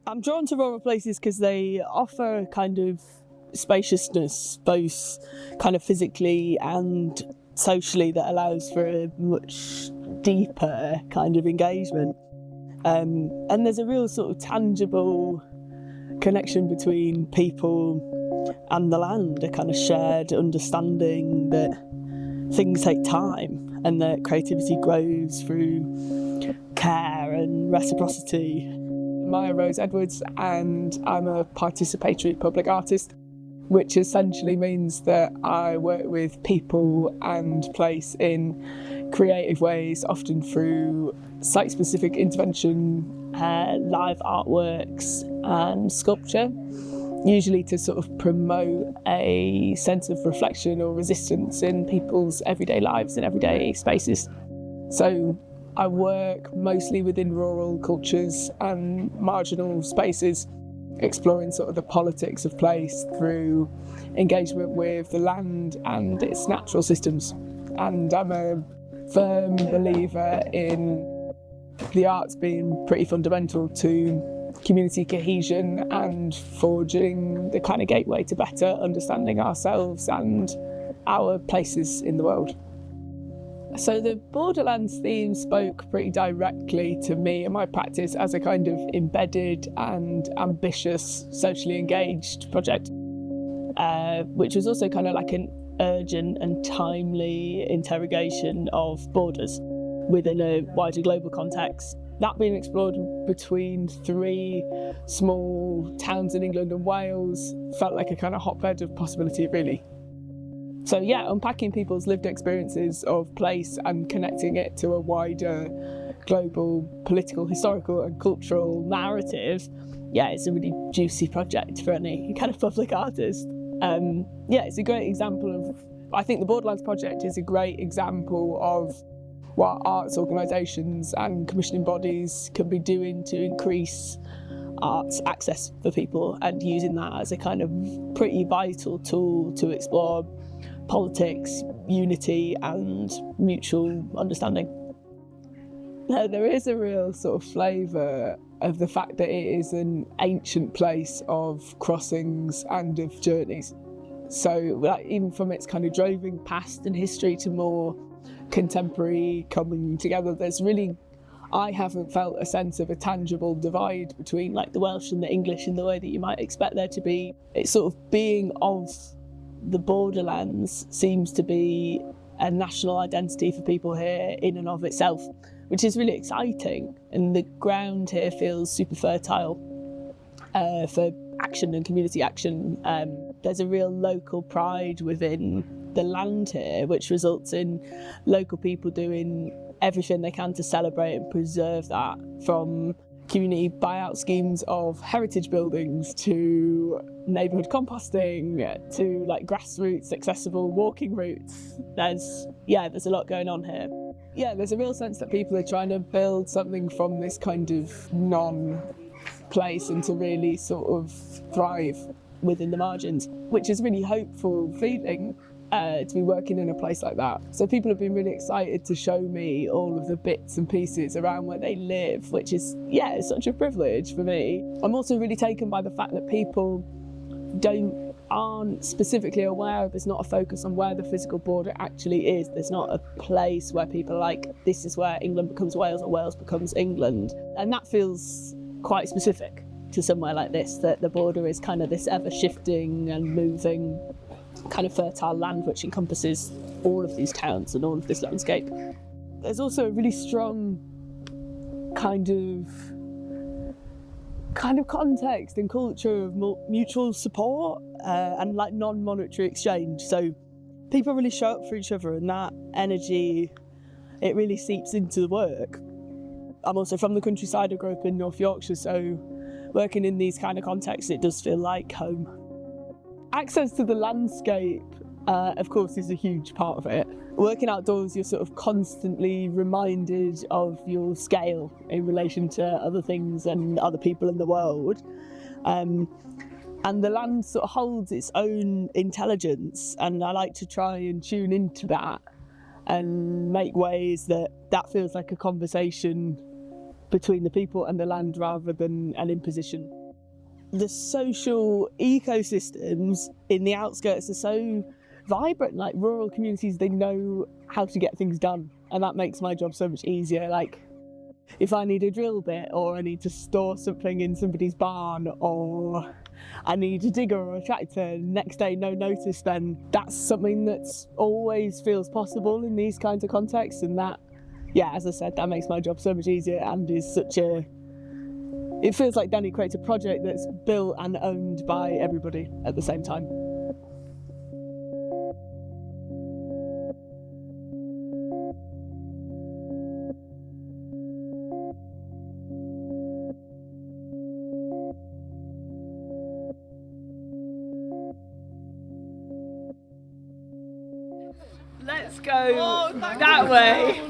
I'm drawn to rural places because they offer a kind of spaciousness, both kind of physically and socially, that allows for a much deeper kind of engagement. And there's a real sort of tangible connection between people and the land, a kind of shared understanding that things take time and that creativity grows through care and reciprocity. Maya Rose Edwards, and I'm a participatory public artist, which essentially means that I work with people and place in creative ways, often through site-specific intervention, Live artworks and sculpture, usually to sort of promote a sense of reflection or resistance in people's everyday lives and everyday spaces. So I work mostly within rural cultures and marginal spaces, exploring sort of the politics of place through engagement with the land and its natural systems. And I'm a firm believer in the arts being pretty fundamental to community cohesion and forging the kind of gateway to better understanding ourselves and our places in the world. So the BorderLands theme spoke pretty directly to me and my practice as a kind of embedded and ambitious, socially engaged project, which was also kind of like an urgent and timely interrogation of borders within a wider global context. That being explored between 3 small towns in England and Wales felt like a kind of hotbed of possibility, really. So yeah, unpacking people's lived experiences of place and connecting it to a wider global political, historical and cultural narrative, yeah, it's a really juicy project for any kind of public artist. Yeah, it's a great example of, I think the BorderLands project is a great example of what arts organisations and commissioning bodies can be doing to increase arts access for people, and using that as a kind of pretty vital tool to explore politics, unity and mutual understanding. There is a real sort of flavour of the fact that it is an ancient place of crossings and of journeys. So like, even from its kind of droving past and history to more contemporary coming together, there's really, I haven't felt a sense of a tangible divide between like the Welsh and the English in the way that you might expect there to be. It's sort of being of the BorderLands seems to be a national identity for people here in and of itself, which is really exciting. And the ground here feels super fertile for action and community action. There's a real local pride within the land here, which results in local people doing everything they can to celebrate and preserve that, from community buyout schemes of heritage buildings to neighbourhood composting to like grassroots accessible walking routes. There's a lot going on here. Yeah, there's a real sense that people are trying to build something from this kind of non-place and to really sort of thrive within the margins, which is really hopeful feeling. To be working in a place like that. So people have been really excited to show me all of the bits and pieces around where they live, which is, yeah, it's such a privilege for me. I'm also really taken by the fact that people aren't specifically aware, there's not a focus on where the physical border actually is. There's not a place where people are like, this is where England becomes Wales or Wales becomes England. And that feels quite specific to somewhere like this, that the border is kind of this ever shifting and moving kind of fertile land which encompasses all of these towns and all of this landscape. There's also a really strong kind of context and culture of mutual support and like non-monetary exchange. So people really show up for each other, and that energy, it really seeps into the work. I'm also from the countryside. I grew up in North Yorkshire, so working in these kind of contexts, it does feel like home. Access to the landscape, of course, is a huge part of it. Working outdoors, you're sort of constantly reminded of your scale in relation to other things and other people in the world. And the land sort of holds its own intelligence, and I like to try and tune into that and make ways that feels like a conversation between the people and the land rather than an imposition. The social ecosystems in the outskirts are so vibrant, like rural communities, they know how to get things done, and that makes my job so much easier. Like if I need a drill bit, or I need to store something in somebody's barn, or I need a digger or a tractor, next day no notice, then that's something that's always feels possible in these kinds of contexts, and that, yeah, as I said, that makes my job so much easier and is such a, it feels like Danny creates a project that's built and owned by everybody at the same time. Let's go that way.